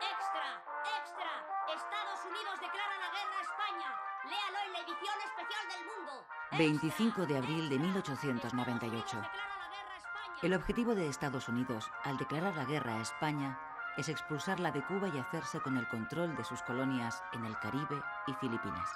¡Extra! ¡Extra! Estados Unidos declara la guerra a España. Léalo en la edición especial del Mundo. 25 de abril de 1898. El objetivo de Estados Unidos, al declarar la guerra a España, es expulsarla de Cuba y hacerse con el control de sus colonias en el Caribe y Filipinas.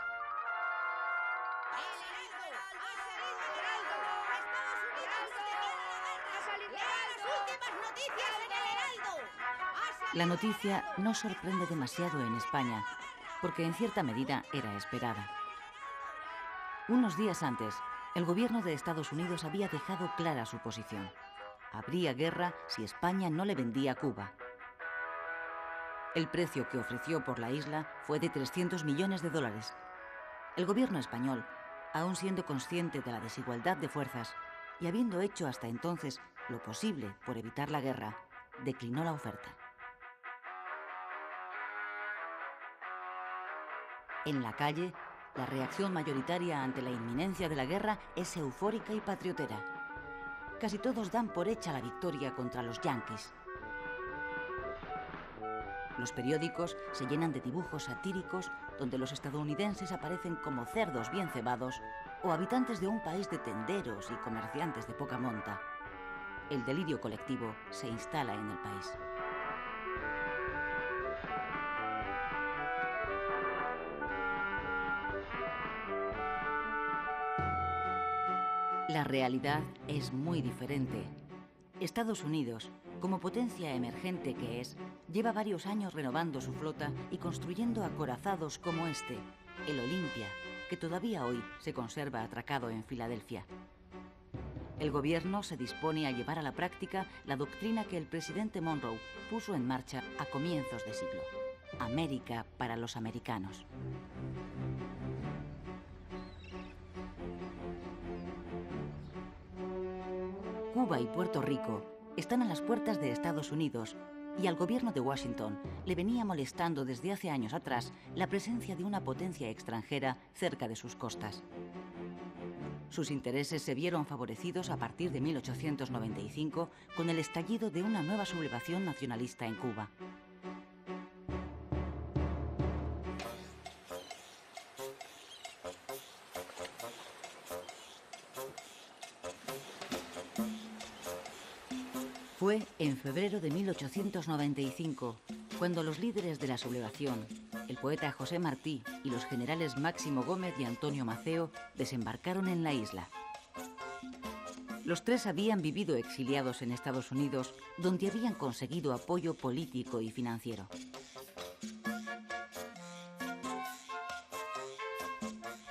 La noticia no sorprende demasiado en España, porque en cierta medida era esperada. Unos días antes, el gobierno de Estados Unidos había dejado clara su posición. Habría guerra si España no le vendía Cuba. El precio que ofreció por la isla fue de 300 millones de dólares. El gobierno español, aun siendo consciente de la desigualdad de fuerzas y habiendo hecho hasta entonces lo posible por evitar la guerra, declinó la oferta. En la calle, la reacción mayoritaria ante la inminencia de la guerra es eufórica y patriotera. Casi todos dan por hecha la victoria contra los yanquis. Los periódicos se llenan de dibujos satíricos donde los estadounidenses aparecen como cerdos bien cebados o habitantes de un país de tenderos y comerciantes de poca monta. El delirio colectivo se instala en el país. La realidad es muy diferente. Estados Unidos, como potencia emergente que es, lleva varios años renovando su flota y construyendo acorazados como este, el Olympia, que todavía hoy se conserva atracado en Filadelfia. El gobierno se dispone a llevar a la práctica la doctrina que el presidente Monroe puso en marcha a comienzos de siglo: América para los americanos. Cuba y Puerto Rico están a las puertas de Estados Unidos y al gobierno de Washington le venía molestando desde hace años atrás la presencia de una potencia extranjera cerca de sus costas. Sus intereses se vieron favorecidos a partir de 1895 con el estallido de una nueva sublevación nacionalista en Cuba. Fue en febrero de 1895 cuando los líderes de la sublevación, el poeta José Martí y los generales Máximo Gómez y Antonio Maceo, desembarcaron en la isla. Los tres habían vivido exiliados en Estados Unidos, donde habían conseguido apoyo político y financiero.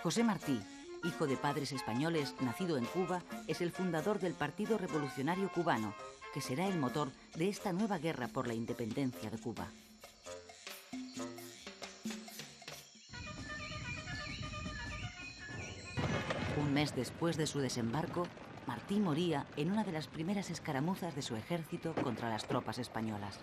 José Martí, hijo de padres españoles, nacido en Cuba, es el fundador del Partido Revolucionario Cubano, que será el motor de esta nueva guerra por la independencia de Cuba. Un mes después de su desembarco, Martí moría en una de las primeras escaramuzas de su ejército contra las tropas españolas.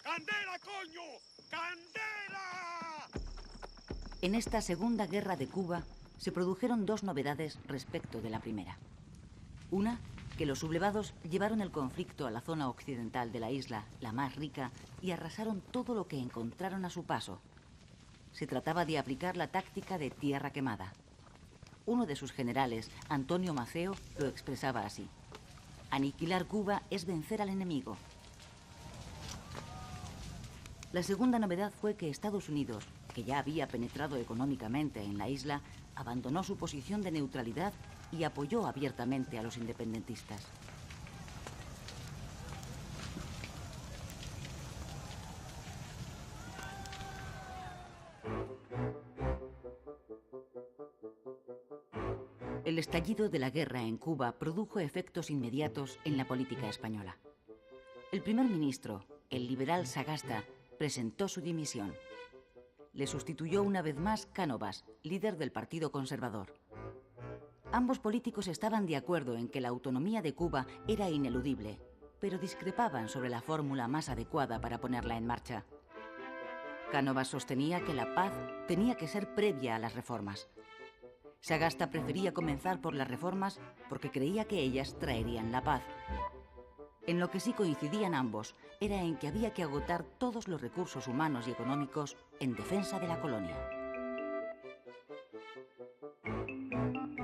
¡Candela, coño! ¡Candela! En esta segunda guerra de Cuba se produjeron dos novedades respecto de la primera. Una, que los sublevados llevaron el conflicto a la zona occidental de la isla, la más rica, y arrasaron todo lo que encontraron a su paso. Se trataba de aplicar la táctica de tierra quemada. Uno de sus generales, Antonio Maceo, lo expresaba así: aniquilar Cuba es vencer al enemigo. La segunda novedad fue que Estados Unidos, que ya había penetrado económicamente en la isla, abandonó su posición de neutralidad y apoyó abiertamente a los independentistas. El estallido de la guerra en Cuba produjo efectos inmediatos en la política española. El primer ministro, el liberal Sagasta, presentó su dimisión. Le sustituyó una vez más Cánovas, líder del Partido Conservador. Ambos políticos estaban de acuerdo en que la autonomía de Cuba era ineludible, pero discrepaban sobre la fórmula más adecuada para ponerla en marcha. Cánovas sostenía que la paz tenía que ser previa a las reformas. Sagasta prefería comenzar por las reformas porque creía que ellas traerían la paz. En lo que sí coincidían ambos era en que había que agotar todos los recursos humanos y económicos en defensa de la colonia.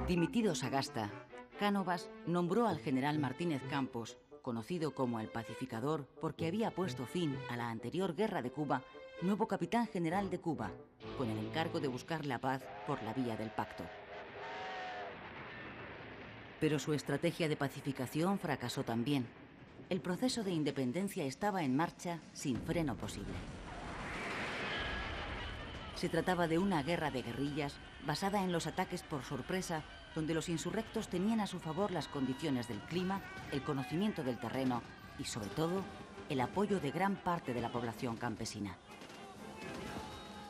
Dimitido Sagasta, Cánovas nombró al general Martínez Campos, conocido como el Pacificador porque había puesto fin a la anterior guerra de Cuba, nuevo capitán general de Cuba, con el encargo de buscar la paz por la vía del pacto. Pero su estrategia de pacificación fracasó también. El proceso de independencia estaba en marcha sin freno posible. Se trataba de una guerra de guerrillas basada en los ataques por sorpresa, donde los insurrectos tenían a su favor las condiciones del clima, el conocimiento del terreno y, sobre todo, el apoyo de gran parte de la población campesina.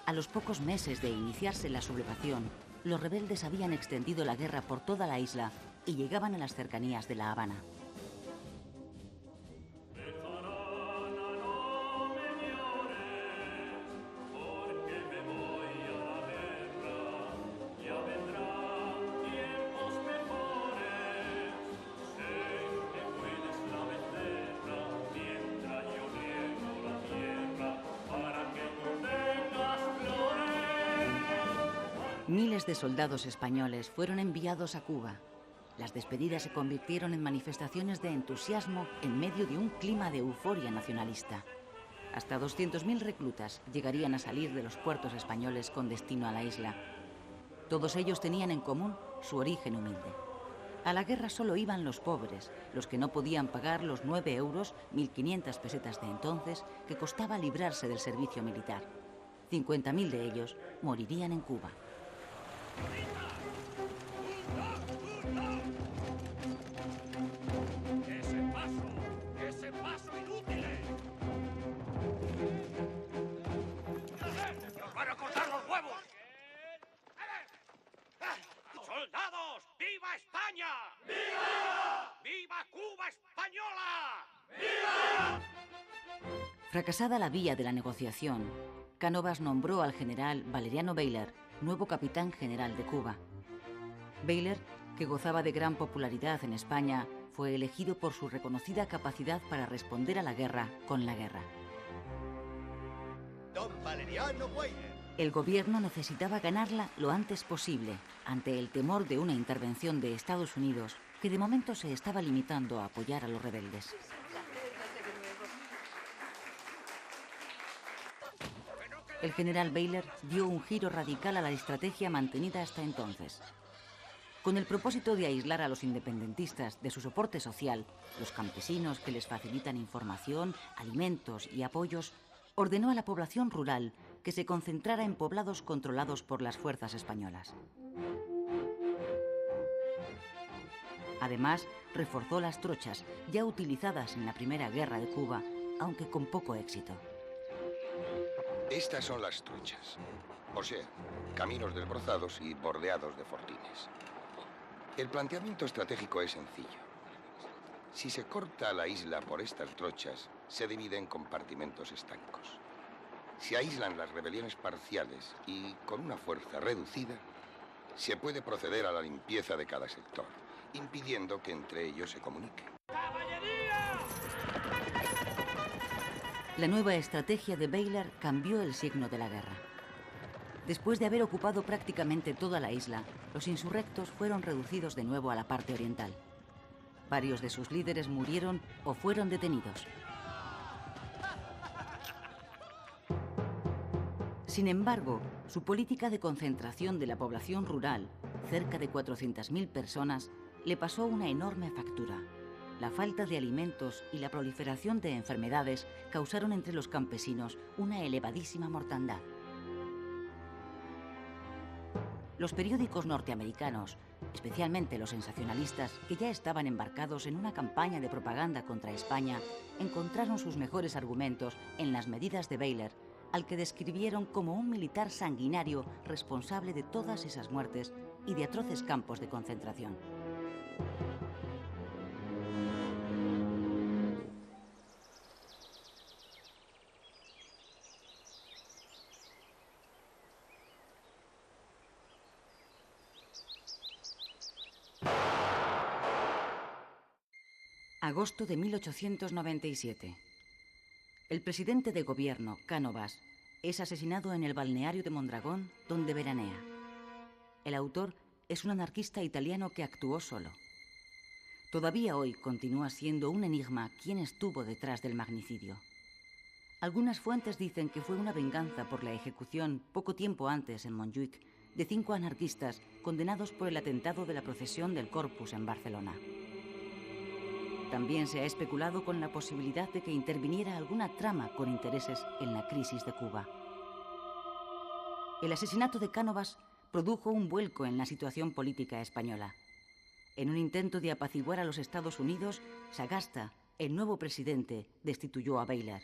A los pocos meses de iniciarse la sublevación, los rebeldes habían extendido la guerra por toda la isla y llegaban a las cercanías de La Habana. Miles de soldados españoles fueron enviados a Cuba. Las despedidas se convirtieron en manifestaciones de entusiasmo en medio de un clima de euforia nacionalista. Hasta 200.000 reclutas llegarían a salir de los puertos españoles con destino a la isla. Todos ellos tenían en común su origen humilde. A la guerra solo iban los pobres, los que no podían pagar los 9 euros, 1.500 pesetas de entonces, que costaba librarse del servicio militar. 50.000 de ellos morirían en Cuba. ¡Ese paso inútiles! ¡Nos van a cortar los huevos! ¡Soldados! ¡Viva España! ¡Viva! ¡Viva Cuba española! ¡Viva! Fracasada la vía de la negociación, Cánovas nombró al general Valeriano Bayler nuevo capitán general de Cuba. Bayler, que gozaba de gran popularidad en España, fue elegido por su reconocida capacidad para responder a la guerra con la guerra. Don Valeriano Bayler. El gobierno necesitaba ganarla lo antes posible, ante el temor de una intervención de Estados Unidos, que de momento se estaba limitando a apoyar a los rebeldes. El general Bayler dio un giro radical a la estrategia mantenida hasta entonces. Con el propósito de aislar a los independentistas de su soporte social, los campesinos que les facilitan información, alimentos y apoyos, ordenó a la población rural que se concentrara en poblados controlados por las fuerzas españolas. Además, reforzó las trochas ya utilizadas en la Primera Guerra de Cuba, aunque con poco éxito. Estas son las trochas, o sea, caminos desbrozados y bordeados de fortines. El planteamiento estratégico es sencillo. Si se corta la isla por estas trochas, se divide en compartimentos estancos. Se aíslan las rebeliones parciales y, con una fuerza reducida, se puede proceder a la limpieza de cada sector, impidiendo que entre ellos se comuniquen. La nueva estrategia de Bayler cambió el signo de la guerra. Después de haber ocupado prácticamente toda la isla, los insurrectos fueron reducidos de nuevo a la parte oriental. Varios de sus líderes murieron o fueron detenidos. Sin embargo, su política de concentración de la población rural, cerca de 400.000 personas, le pasó una enorme factura. La falta de alimentos y la proliferación de enfermedades causaron entre los campesinos una elevadísima mortandad. Los periódicos norteamericanos, especialmente los sensacionalistas, que ya estaban embarcados en una campaña de propaganda contra España, encontraron sus mejores argumentos en las medidas de Bayler, al que describieron como un militar sanguinario responsable de todas esas muertes y de atroces campos de concentración. Agosto de 1897. El presidente de gobierno, Cánovas, es asesinado en el balneario de Mondragón, donde veranea. El autor es un anarquista italiano que actuó solo. Todavía hoy continúa siendo un enigma quién estuvo detrás del magnicidio. Algunas fuentes dicen que fue una venganza por la ejecución, poco tiempo antes en Montjuïc, de 5 anarquistas condenados por el atentado de la procesión del Corpus en Barcelona. También se ha especulado con la posibilidad de que interviniera alguna trama con intereses en la crisis de Cuba. El asesinato de Cánovas produjo un vuelco en la situación política española. En un intento de apaciguar a los Estados Unidos, Sagasta, el nuevo presidente, destituyó a Baylor.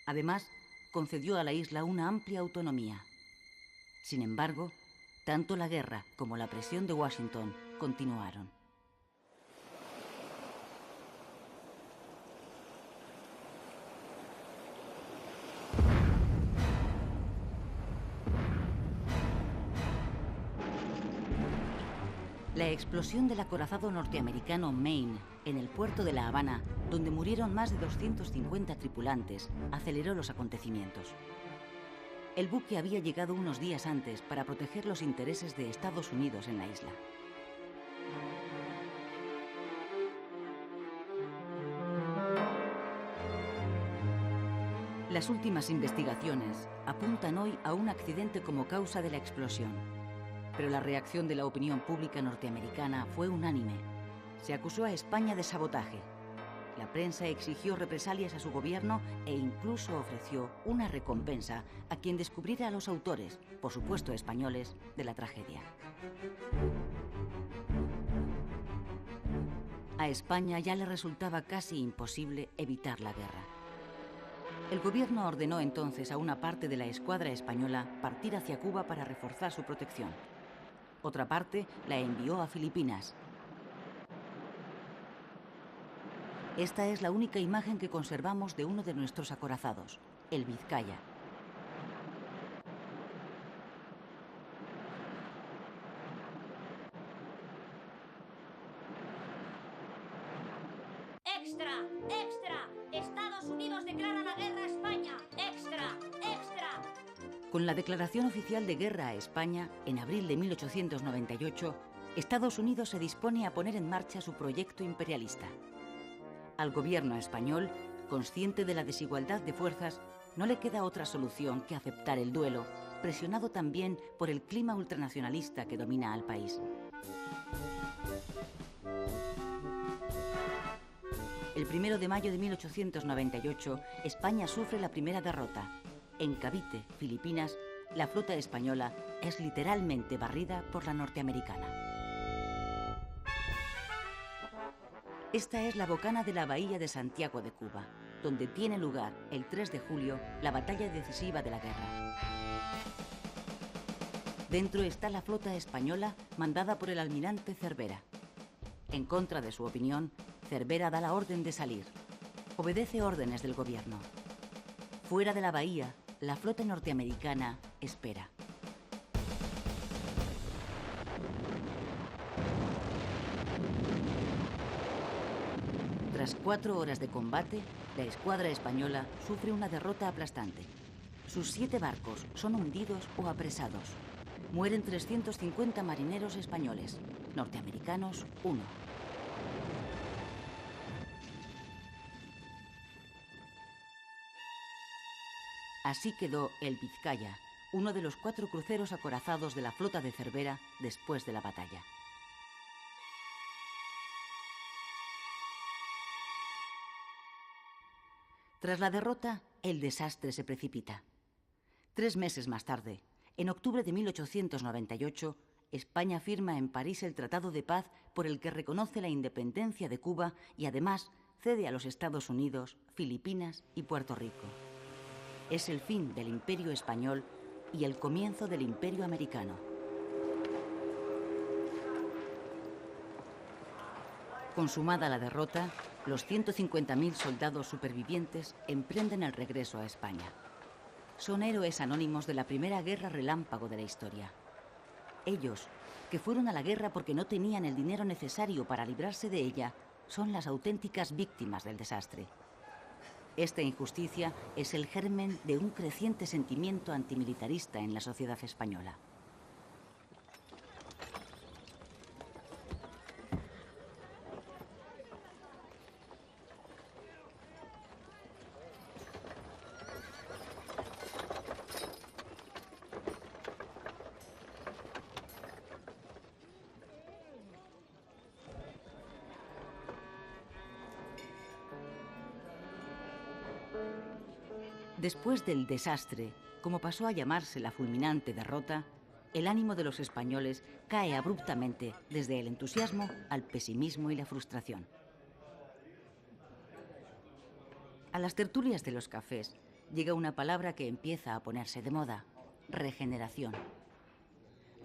Además, concedió a la isla una amplia autonomía. Sin embargo, tanto la guerra como la presión de Washington continuaron. La explosión del acorazado norteamericano Maine en el puerto de La Habana, donde murieron más de 250 tripulantes, aceleró los acontecimientos. El buque había llegado unos días antes para proteger los intereses de Estados Unidos en la isla. Las últimas investigaciones apuntan hoy a un accidente como causa de la explosión. Pero la reacción de la opinión pública norteamericana fue unánime. Se acusó a España de sabotaje. La prensa exigió represalias a su gobierno e incluso ofreció una recompensa a quien descubriera a los autores, por supuesto españoles, de la tragedia. A España ya le resultaba casi imposible evitar la guerra. El gobierno ordenó entonces a una parte de la escuadra española partir hacia Cuba para reforzar su protección. Otra parte la envió a Filipinas. Esta es la única imagen que conservamos de uno de nuestros acorazados, el Vizcaya. ¡Extra! ¡Extra! ¡Estados Unidos declara la guerra a España! ¡Extra! ¡Extra! Con la declaración oficial de guerra a España, en abril de 1898, Estados Unidos se dispone a poner en marcha su proyecto imperialista. Al gobierno español, consciente de la desigualdad de fuerzas, no le queda otra solución que aceptar el duelo, presionado también por el clima ultranacionalista que domina al país. El 1 de mayo de 1898, España sufre la primera derrota. En Cavite, Filipinas, la flota española es literalmente barrida por la norteamericana. Esta es la bocana de la bahía de Santiago de Cuba, donde tiene lugar el 3 de julio la batalla decisiva de la guerra. Dentro está la flota española mandada por el almirante Cervera. En contra de su opinión, Cervera da la orden de salir. Obedece órdenes del gobierno. Fuera de la bahía, la flota norteamericana espera. Tras 4 horas de combate, la escuadra española sufre una derrota aplastante. Sus 7 barcos son hundidos o apresados. Mueren 350 marineros españoles, norteamericanos 1. Así quedó el Vizcaya, uno de los 4 cruceros acorazados de la flota de Cervera después de la batalla. Tras la derrota, el desastre se precipita. 3 meses más tarde, en octubre de 1898, España firma en París el Tratado de Paz por el que reconoce la independencia de Cuba y además cede a los Estados Unidos, Filipinas y Puerto Rico. Es el fin del Imperio español y el comienzo del Imperio americano. Consumada la derrota, los 150.000 soldados supervivientes emprenden el regreso a España. Son héroes anónimos de la primera guerra relámpago de la historia. Ellos, que fueron a la guerra porque no tenían el dinero necesario para librarse de ella, son las auténticas víctimas del desastre. Esta injusticia es el germen de un creciente sentimiento antimilitarista en la sociedad española. Después del desastre, como pasó a llamarse la fulminante derrota, el ánimo de los españoles cae abruptamente desde el entusiasmo al pesimismo y la frustración. A las tertulias de los cafés llega una palabra que empieza a ponerse de moda: regeneración.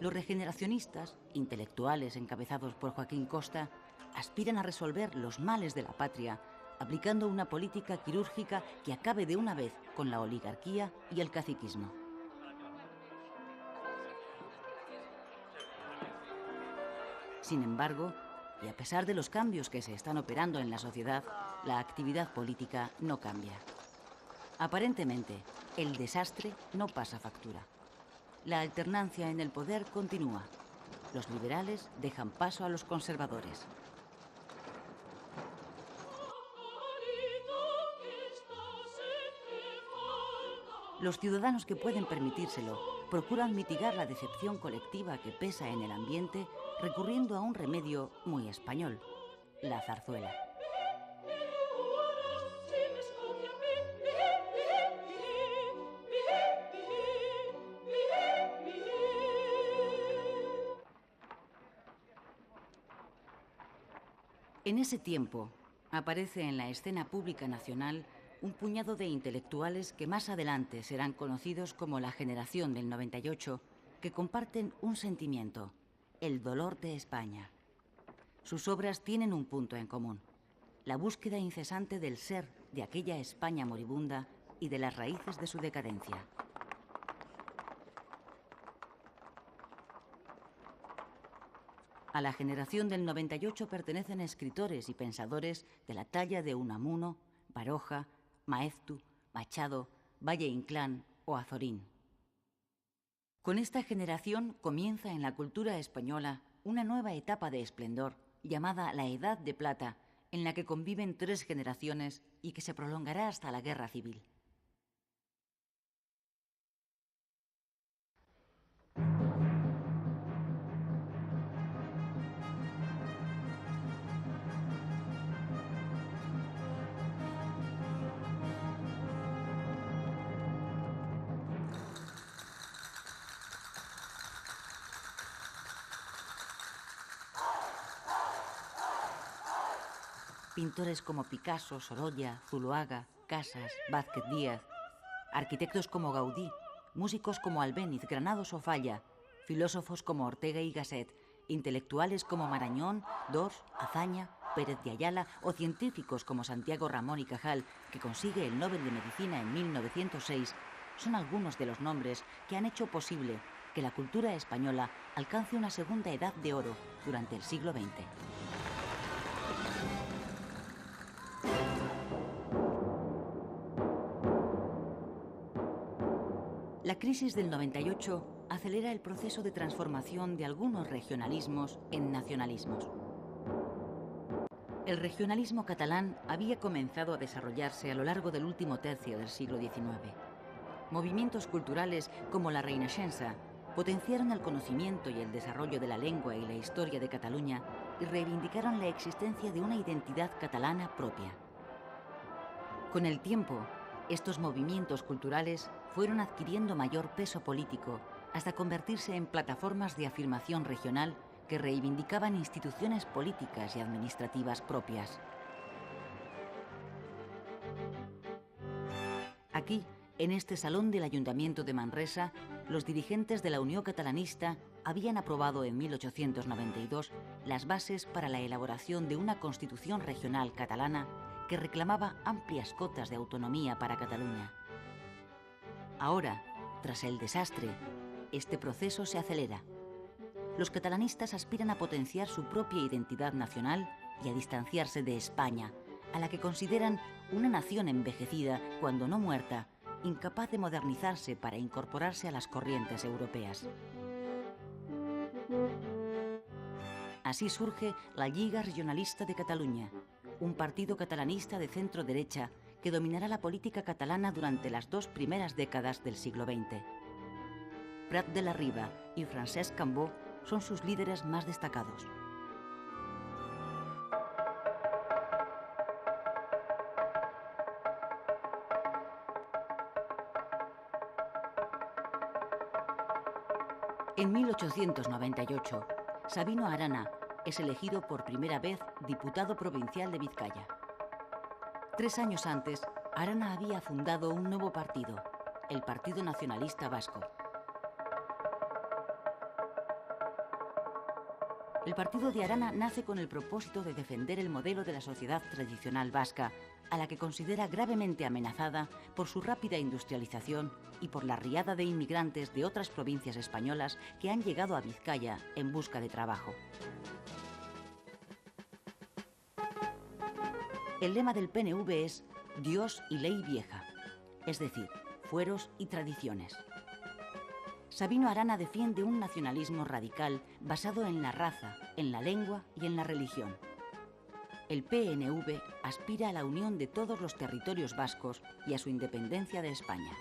Los regeneracionistas, intelectuales encabezados por Joaquín Costa, aspiran a resolver los males de la patria aplicando una política quirúrgica que acabe de una vez con la oligarquía y el caciquismo. Sin embargo, y a pesar de los cambios que se están operando en la sociedad, la actividad política no cambia. Aparentemente, el desastre no pasa factura. La alternancia en el poder continúa. Los liberales dejan paso a los conservadores. Los ciudadanos que pueden permitírselo procuran mitigar la decepción colectiva que pesa en el ambiente recurriendo a un remedio muy español: la zarzuela. En ese tiempo aparece en la escena pública nacional un puñado de intelectuales que más adelante serán conocidos como la generación del 98, que comparten un sentimiento: el dolor de España. Sus obras tienen un punto en común: la búsqueda incesante del ser de aquella España moribunda y de las raíces de su decadencia. A la generación del 98 pertenecen escritores y pensadores de la talla de Unamuno, Baroja, Maeztu, Machado, Valle Inclán o Azorín. Con esta generación comienza en la cultura española una nueva etapa de esplendor llamada la Edad de Plata, en la que conviven 3 generaciones y que se prolongará hasta la Guerra Civil. Pintores como Picasso, Sorolla, Zuloaga, Casas, Vázquez Díaz, arquitectos como Gaudí, músicos como Albéniz, Granados o Falla, filósofos como Ortega y Gasset, intelectuales como Marañón, Dors, Azaña, Pérez de Ayala o científicos como Santiago Ramón y Cajal, que consigue el Nobel de Medicina en 1906, son algunos de los nombres que han hecho posible que la cultura española alcance una segunda edad de oro durante el siglo XX. La crisis del 98 acelera el proceso de transformación de algunos regionalismos en nacionalismos. El regionalismo catalán había comenzado a desarrollarse a lo largo del último tercio del siglo XIX. Movimientos culturales como la Reinaixença potenciaron el conocimiento y el desarrollo de la lengua y la historia de Cataluña y reivindicaron la existencia de una identidad catalana propia. Con el tiempo, estos movimientos culturales fueron adquiriendo mayor peso político hasta convertirse en plataformas de afirmación regional que reivindicaban instituciones políticas y administrativas propias. Aquí, en este salón del Ayuntamiento de Manresa, los dirigentes de la Unió Catalanista habían aprobado en 1892 las bases para la elaboración de una constitución regional catalana que reclamaba amplias cotas de autonomía para Cataluña. Ahora, tras el desastre, este proceso se acelera. Los catalanistas aspiran a potenciar su propia identidad nacional y a distanciarse de España, a la que consideran una nación envejecida, cuando no muerta, incapaz de modernizarse para incorporarse a las corrientes europeas. Así surge la Lliga Regionalista de Cataluña, un partido catalanista de centro-derecha que dominará la política catalana durante las 2 primeras décadas del siglo XX. Prat de la Riba y Francesc Cambó son sus líderes más destacados. En 1898, Sabino Arana es elegido por primera vez diputado provincial de Vizcaya. 3 años antes, Arana había fundado un nuevo partido, el Partido Nacionalista Vasco. El partido de Arana nace con el propósito de defender el modelo de la sociedad tradicional vasca, a la que considera gravemente amenazada por su rápida industrialización y por la riada de inmigrantes de otras provincias españolas que han llegado a Vizcaya en busca de trabajo. El lema del PNV es Dios y ley vieja, es decir, fueros y tradiciones. Sabino Arana defiende un nacionalismo radical basado en la raza, en la lengua y en la religión. El PNV aspira a la unión de todos los territorios vascos y a su independencia de España.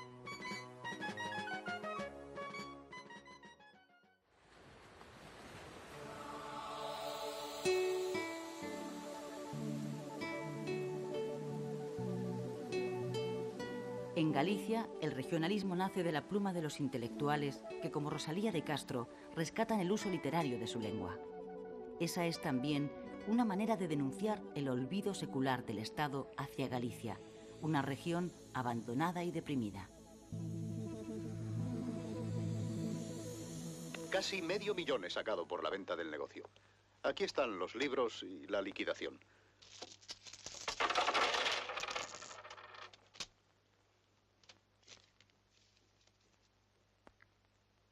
En Galicia, el regionalismo nace de la pluma de los intelectuales que, como Rosalía de Castro, rescatan el uso literario de su lengua. Esa es también una manera de denunciar el olvido secular del Estado hacia Galicia, una región abandonada y deprimida. Casi medio millón he sacado por la venta del negocio. Aquí están los libros y la liquidación.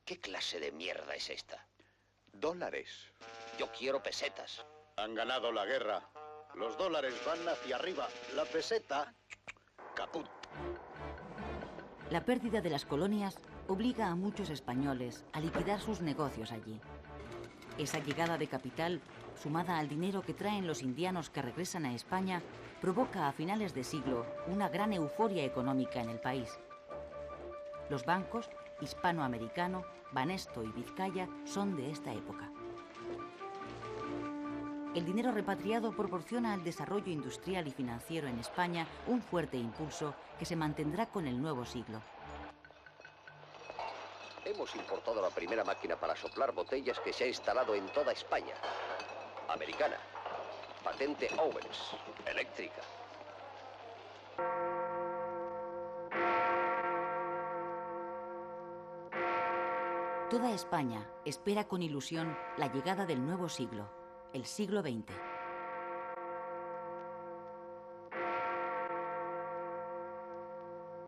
¿Qué clase de mierda es esta? Dólares. Yo quiero pesetas. Han ganado la guerra. Los dólares van hacia arriba. La peseta, caput. La pérdida de las colonias obliga a muchos españoles a liquidar sus negocios allí. Esa llegada de capital, sumada al dinero que traen los indianos que regresan a España, provoca a finales de siglo una gran euforia económica en el país. Los bancos Hispanoamericano, Banesto y Vizcaya son de esta época. El dinero repatriado proporciona al desarrollo industrial y financiero en España un fuerte impulso que se mantendrá con el nuevo siglo. Hemos importado la primera máquina para soplar botellas que se ha instalado en toda España. Americana. Patente Owens. Eléctrica. Toda España espera con ilusión la llegada del nuevo siglo, el siglo XX.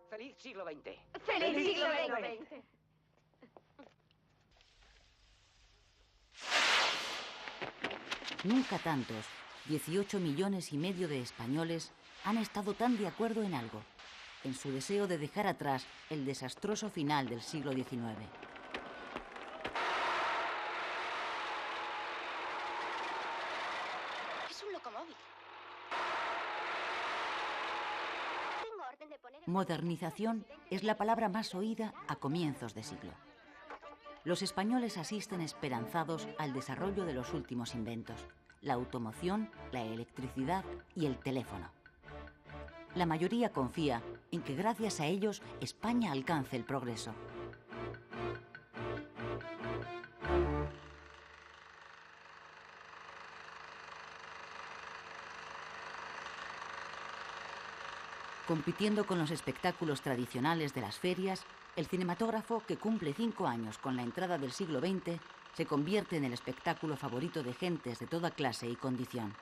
¡Feliz siglo XX! ¡Feliz siglo XX! Nunca tantos, 18,5 millones de españoles, han estado tan de acuerdo en algo, en su deseo de dejar atrás el desastroso final del siglo XIX. Es un locomóvil. Tengo orden de poner... Modernización es la palabra más oída a comienzos de siglo. Los españoles asisten esperanzados al desarrollo de los últimos inventos: la automoción, la electricidad y el teléfono. La mayoría confía en que gracias a ellos España alcance el progreso. Compitiendo con los espectáculos tradicionales de las ferias, el cinematógrafo, que cumple 5 años con la entrada del siglo XX, se convierte en el espectáculo favorito de gentes de toda clase y condición.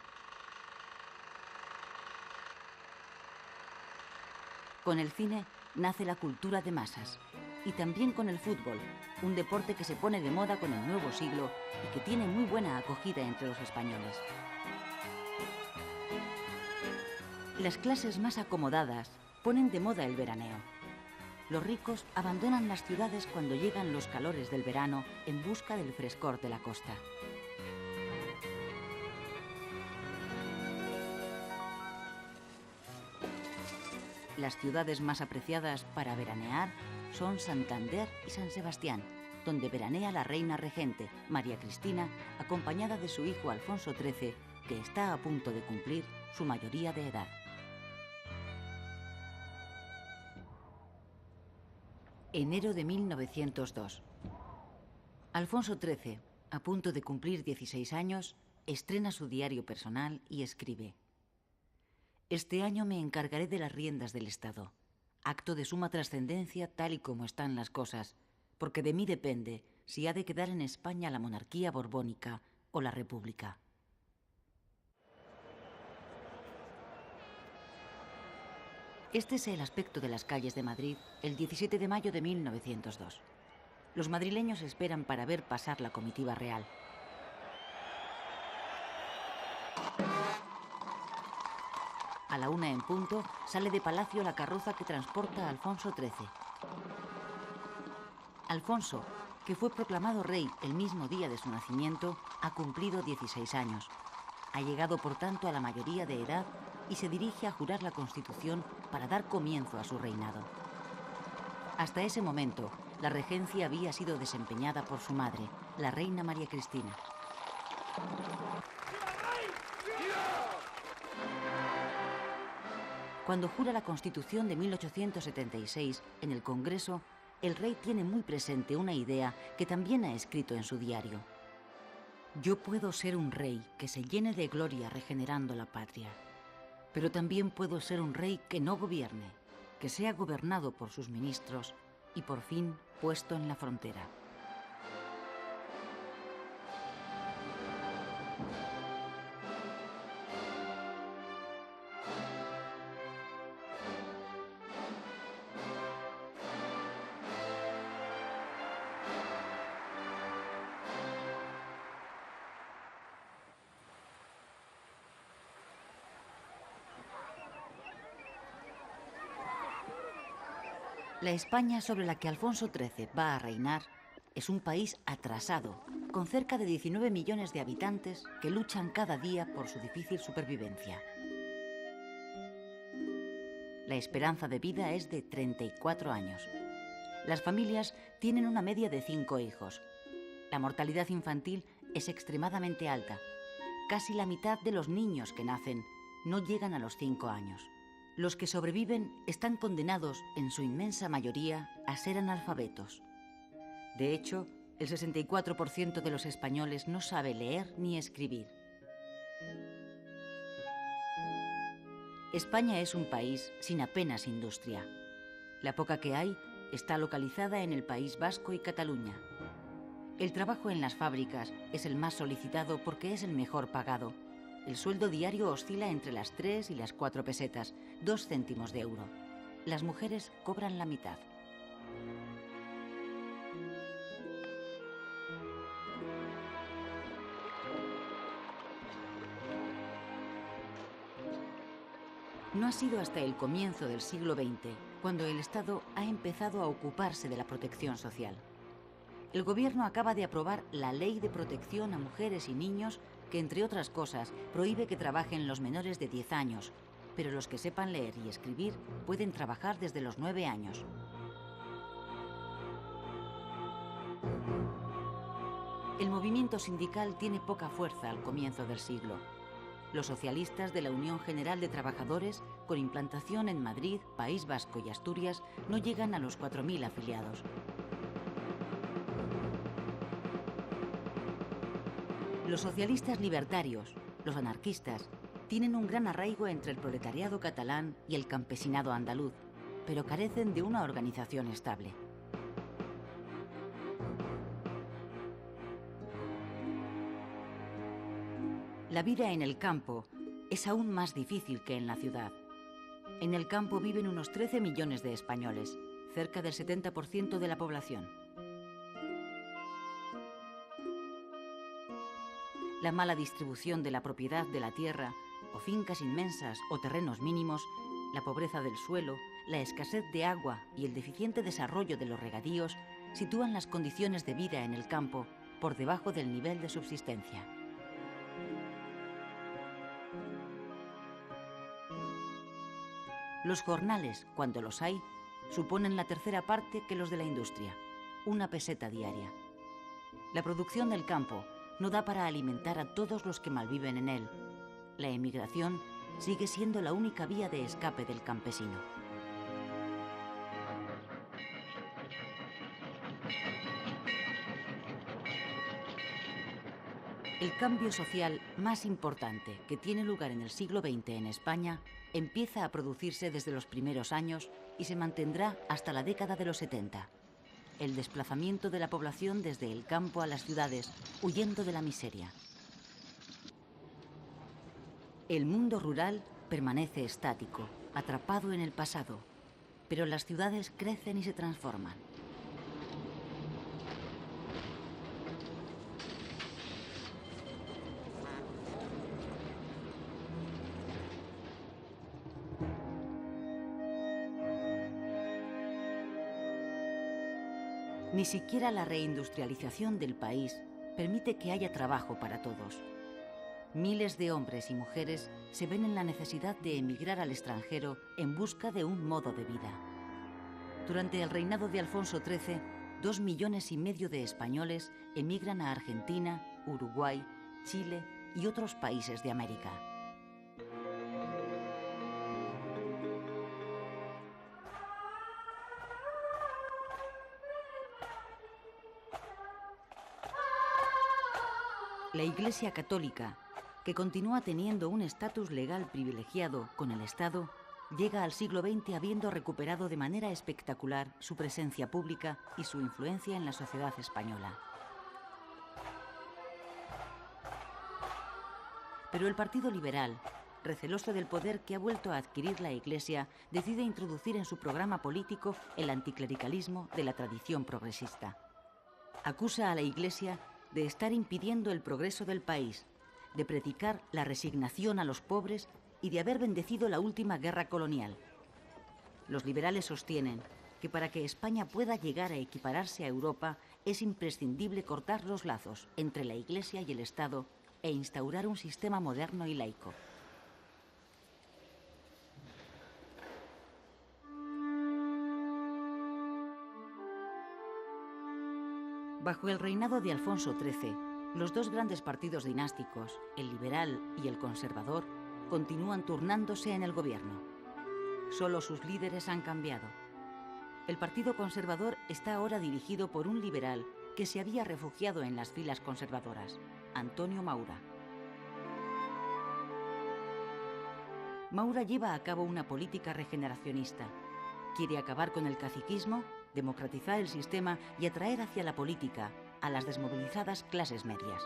Con el cine nace la cultura de masas, y también con el fútbol, un deporte que se pone de moda con el nuevo siglo y que tiene muy buena acogida entre los españoles. Las clases más acomodadas ponen de moda el veraneo. Los ricos abandonan las ciudades cuando llegan los calores del verano en busca del frescor de la costa. Las ciudades más apreciadas para veranear son Santander y San Sebastián, donde veranea la reina regente, María Cristina, acompañada de su hijo Alfonso XIII, que está a punto de cumplir su mayoría de edad. Enero de 1902. Alfonso XIII, a punto de cumplir 16 años, estrena su diario personal y escribe: Este año me encargaré de las riendas del Estado, acto de suma trascendencia tal y como están las cosas, porque de mí depende si ha de quedar en España la monarquía borbónica o la república. Este es el aspecto de las calles de Madrid el 17 de mayo de 1902. Los madrileños esperan para ver pasar la comitiva real. A la 1 en punto sale de Palacio la carroza que transporta a Alfonso XIII. Alfonso, que fue proclamado rey el mismo día de su nacimiento, ha cumplido 16 años. Ha llegado, por tanto, a la mayoría de edad y se dirige a jurar la Constitución para dar comienzo a su reinado. Hasta ese momento, la regencia había sido desempeñada por su madre, la reina María Cristina. Cuando jura la Constitución de 1876 en el Congreso, el rey tiene muy presente una idea que también ha escrito en su diario. Yo puedo ser un rey que se llene de gloria regenerando la patria, pero también puedo ser un rey que no gobierne, que sea gobernado por sus ministros y por fin puesto en la frontera. La España sobre la que Alfonso XIII va a reinar es un país atrasado, con cerca de 19 millones de habitantes que luchan cada día por su difícil supervivencia. La esperanza de vida es de 34 años. Las familias tienen una media de 5 hijos. La mortalidad infantil es extremadamente alta. Casi la mitad de los niños que nacen no llegan a los 5 años. Los que sobreviven están condenados, en su inmensa mayoría, a ser analfabetos. De hecho, el 64% de los españoles no sabe leer ni escribir. España es un país sin apenas industria. La poca que hay está localizada en el País Vasco y Cataluña. El trabajo en las fábricas es el más solicitado porque es el mejor pagado. El sueldo diario oscila entre las 3 y las 4 pesetas, 2 céntimos de euro. Las mujeres cobran la mitad. No ha sido hasta el comienzo del siglo XX cuando el Estado ha empezado a ocuparse de la protección social. El Gobierno acaba de aprobar la Ley de Protección a Mujeres y Niños que, entre otras cosas, prohíbe que trabajen los menores de 10 años, pero los que sepan leer y escribir pueden trabajar desde los 9 años. El movimiento sindical tiene poca fuerza al comienzo del siglo. Los socialistas de la Unión General de Trabajadores, con implantación en Madrid, País Vasco y Asturias, no llegan a los 4.000 afiliados. Los socialistas libertarios, los anarquistas, tienen un gran arraigo entre el proletariado catalán y el campesinado andaluz, pero carecen de una organización estable. La vida en el campo es aún más difícil que en la ciudad. En el campo viven unos 13 millones de españoles, cerca del 70% de la población. La mala distribución de la propiedad de la tierra o fincas inmensas o terrenos mínimos, la pobreza del suelo, la escasez de agua y el deficiente desarrollo de los regadíos sitúan las condiciones de vida en el campo por debajo del nivel de subsistencia. Los jornales, cuando los hay, suponen la tercera parte que los de la industria, 1 peseta diaria. La producción del campo no da para alimentar a todos los que malviven en él. La emigración sigue siendo la única vía de escape del campesino. El cambio social más importante que tiene lugar en el siglo XX en España empieza a producirse desde los primeros años y se mantendrá hasta la década de los 70. El desplazamiento de la población desde el campo a las ciudades, huyendo de la miseria. El mundo rural permanece estático, atrapado en el pasado, pero las ciudades crecen y se transforman. Ni siquiera la reindustrialización del país permite que haya trabajo para todos. Miles de hombres y mujeres se ven en la necesidad de emigrar al extranjero en busca de un modo de vida. Durante el reinado de Alfonso XIII, 2,5 millones de españoles emigran a Argentina, Uruguay, Chile y otros países de América. La Iglesia Católica, que continúa teniendo un estatus legal privilegiado con el Estado, llega al siglo XX habiendo recuperado de manera espectacular su presencia pública y su influencia en la sociedad española. Pero el Partido Liberal, receloso del poder que ha vuelto a adquirir la Iglesia, decide introducir en su programa político el anticlericalismo de la tradición progresista. Acusa a la Iglesia de estar impidiendo el progreso del país, de predicar la resignación a los pobres y de haber bendecido la última guerra colonial. Los liberales sostienen que para que España pueda llegar a equipararse a Europa es imprescindible cortar los lazos entre la Iglesia y el Estado e instaurar un sistema moderno y laico. Bajo el reinado de Alfonso XIII, los dos grandes partidos dinásticos, el liberal y el conservador, continúan turnándose en el gobierno. Solo sus líderes han cambiado. El Partido Conservador está ahora dirigido por un liberal que se había refugiado en las filas conservadoras, Antonio Maura. Maura lleva a cabo una política regeneracionista. Quiere acabar con el caciquismo, democratizar el sistema y atraer hacia la política a las desmovilizadas clases medias.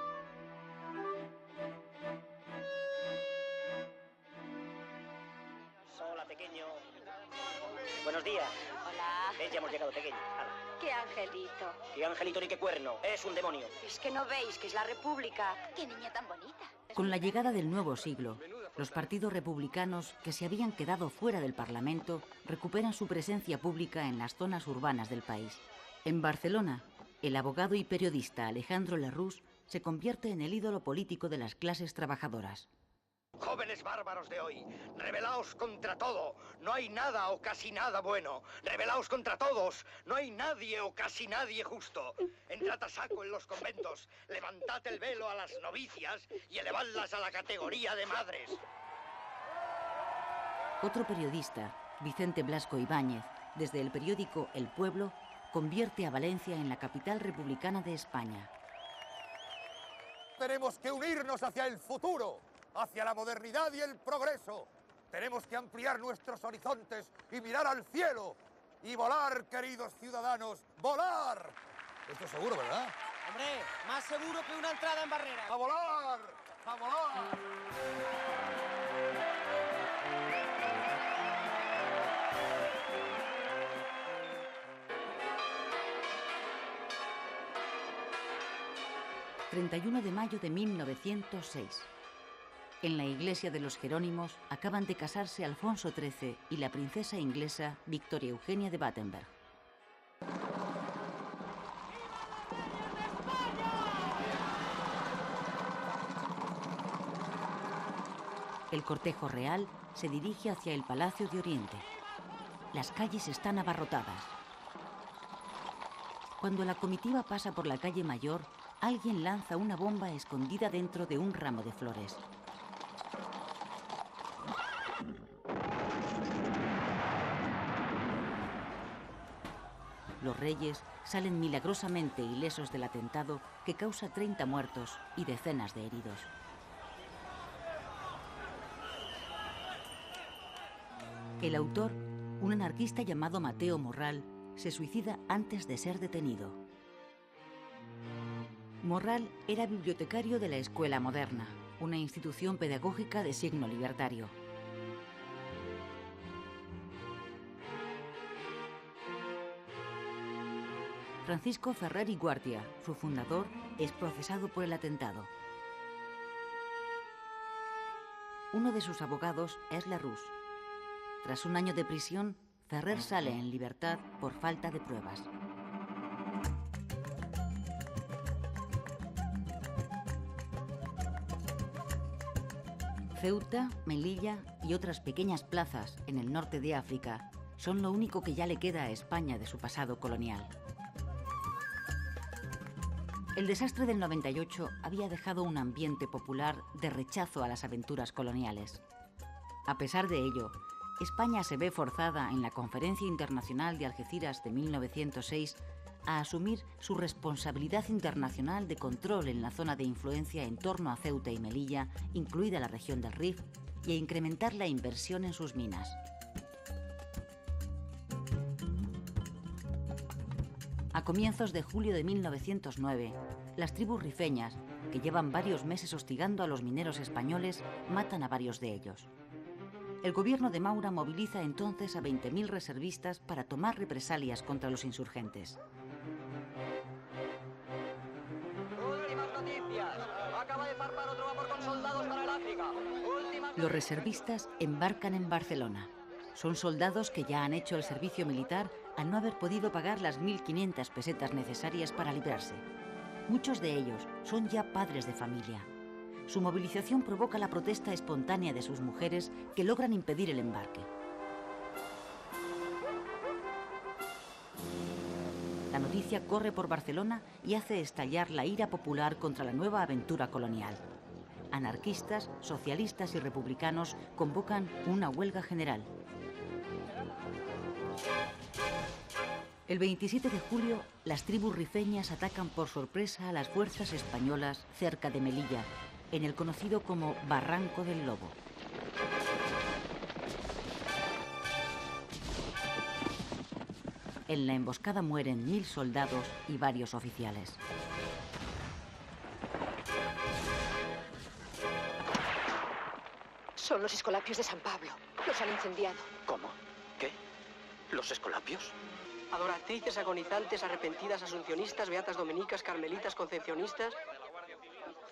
Hola, pequeño. Buenos días. Hola. ¿Ves? Ya hemos llegado, pequeño. Hala. ¡Qué angelito! ¿Qué angelito ni qué cuerno? Es un demonio. Es que no veis que es la República. ¡Qué niña tan bonita! Con la llegada del nuevo siglo, los partidos republicanos que se habían quedado fuera del Parlamento recuperan su presencia pública en las zonas urbanas del país. En Barcelona, el abogado y periodista Alejandro Lerroux se convierte en el ídolo político de las clases trabajadoras. Jóvenes bárbaros de hoy, rebelaos contra todo. No hay nada o casi nada bueno. Rebelaos contra todos. No hay nadie o casi nadie justo. Entrad a saco en los conventos. Levantad el velo a las novicias y elevadlas a la categoría de madres. Otro periodista, Vicente Blasco Ibáñez, desde el periódico El Pueblo, convierte a Valencia en la capital republicana de España. Tenemos que unirnos hacia el futuro, hacia la modernidad y el progreso. Tenemos que ampliar nuestros horizontes y mirar al cielo. Y volar, queridos ciudadanos, ¡volar! Esto es seguro, ¿verdad? Hombre, más seguro que una entrada en barrera. ¡A volar! ¡A volar! ...31 de mayo de 1906... En la iglesia de los Jerónimos acaban de casarse Alfonso XIII y la princesa inglesa Victoria Eugenia de Battenberg. El cortejo real se dirige hacia el Palacio de Oriente. Las calles están abarrotadas. Cuando la comitiva pasa por la calle Mayor, alguien lanza una bomba escondida dentro de un ramo de flores. Los reyes salen milagrosamente ilesos del atentado que causa 30 muertos y decenas de heridos. El autor, un anarquista llamado Mateo Morral, se suicida antes de ser detenido. Morral era bibliotecario de la Escuela Moderna, una institución pedagógica de signo libertario. Francisco Ferrer y Guardia, su fundador, es procesado por el atentado. Uno de sus abogados es Lerroux. Tras un año de prisión, Ferrer sale en libertad por falta de pruebas. Ceuta, Melilla y otras pequeñas plazas en el norte de África son lo único que ya le queda a España de su pasado colonial. El desastre del 98 había dejado un ambiente popular de rechazo a las aventuras coloniales. A pesar de ello, España se ve forzada en la Conferencia Internacional de Algeciras de 1906 a asumir su responsabilidad internacional de control en la zona de influencia en torno a Ceuta y Melilla, incluida la región del Rif, y a incrementar la inversión en sus minas. A comienzos de julio de 1909, las tribus rifeñas, que llevan varios meses hostigando a los mineros españoles, matan a varios de ellos. El gobierno de Maura moviliza entonces a 20.000 reservistas para tomar represalias contra los insurgentes. Últimas noticias. Acaba de zarpar otro vapor con soldados para el África. Los reservistas embarcan en Barcelona. Son soldados que ya han hecho el servicio militar al no haber podido pagar las 1.500 pesetas necesarias para librarse. Muchos de ellos son ya padres de familia. Su movilización provoca la protesta espontánea de sus mujeres que logran impedir el embarque. La noticia corre por Barcelona y hace estallar la ira popular contra la nueva aventura colonial. Anarquistas, socialistas y republicanos convocan una huelga general. El 27 de julio, las tribus rifeñas atacan por sorpresa a las fuerzas españolas cerca de Melilla, en el conocido como Barranco del Lobo. En la emboscada mueren 1.000 soldados y varios oficiales. Son los escolapios de San Pablo. Los han incendiado. ¿Cómo? ¿Qué? ¿Los escolapios? Adoratrices, agonizantes, arrepentidas, asuncionistas, beatas dominicas, carmelitas, concepcionistas...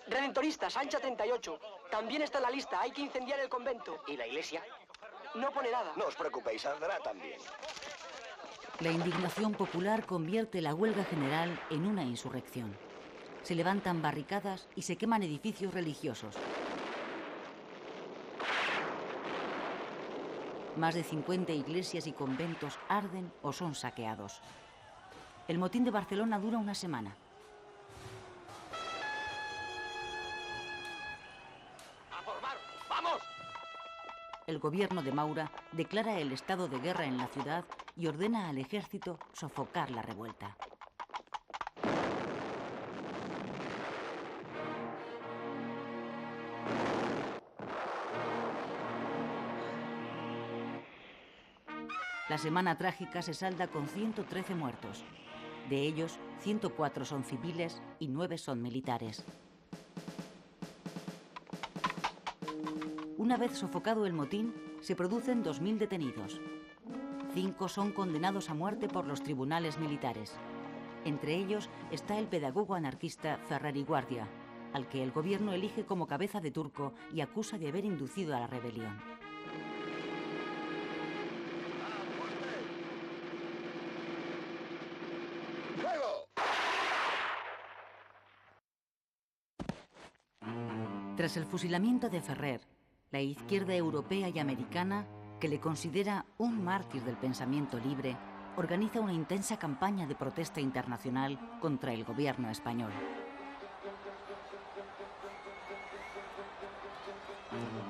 Redentoristas, Ancha 38. También está en la lista, hay que incendiar el convento. ¿Y la iglesia? No pone nada. No os preocupéis, saldrá también. La indignación popular convierte la huelga general en una insurrección. Se levantan barricadas y se queman edificios religiosos. Más de 50 iglesias y conventos arden o son saqueados. El motín de Barcelona dura una semana. ¡A formar! ¡Vamos! El gobierno de Maura declara el estado de guerra en la ciudad y ordena al ejército sofocar la revuelta. La semana trágica se salda con 113 muertos. De ellos, 104 son civiles y 9 son militares. Una vez sofocado el motín, se producen 2.000 detenidos. 5 son condenados a muerte por los tribunales militares. Entre ellos está el pedagogo anarquista Ferrer y Guardia, al que el gobierno elige como cabeza de turco y acusa de haber inducido a la rebelión. Tras el fusilamiento de Ferrer, la izquierda europea y americana, que le considera un mártir del pensamiento libre, organiza una intensa campaña de protesta internacional contra el gobierno español.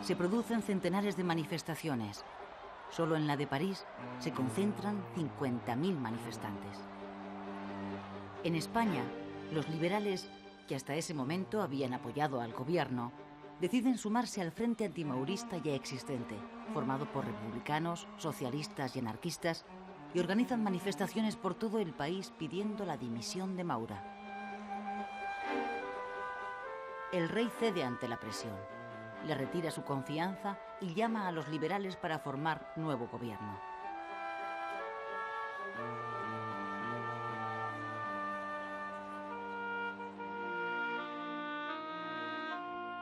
Se producen centenares de manifestaciones. Solo en la de París se concentran 50.000 manifestantes. En España, los liberales, que hasta ese momento habían apoyado al gobierno, deciden sumarse al frente antimaurista ya existente, formado por republicanos, socialistas y anarquistas, y organizan manifestaciones por todo el país pidiendo la dimisión de Maura. El rey cede ante la presión, le retira su confianza y llama a los liberales para formar nuevo gobierno.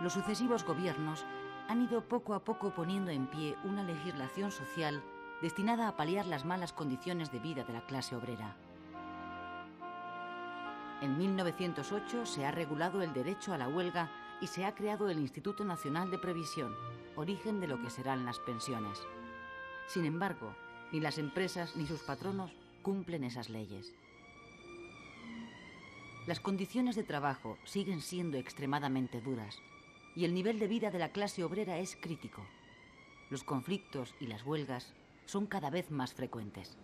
Los sucesivos gobiernos han ido poco a poco poniendo en pie una legislación social destinada a paliar las malas condiciones de vida de la clase obrera. En 1908 se ha regulado el derecho a la huelga y se ha creado el Instituto Nacional de Previsión, origen de lo que serán las pensiones. Sin embargo, ni las empresas ni sus patronos cumplen esas leyes. Las condiciones de trabajo siguen siendo extremadamente duras y el nivel de vida de la clase obrera es crítico. Los conflictos y las huelgas son cada vez más frecuentes.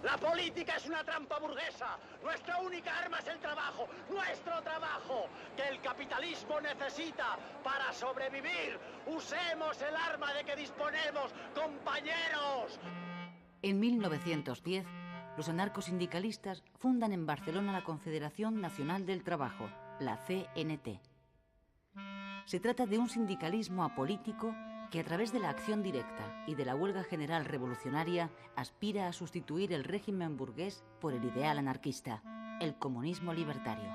La política es una trampa burguesa. Nuestra única arma es el trabajo, nuestro trabajo, que el capitalismo necesita para sobrevivir. Usemos el arma de que disponemos, compañeros. En 1910, los anarcosindicalistas fundan en Barcelona la Confederación Nacional del Trabajo, la CNT. Se trata de un sindicalismo apolítico que a través de la acción directa y de la huelga general revolucionaria aspira a sustituir el régimen burgués por el ideal anarquista, el comunismo libertario.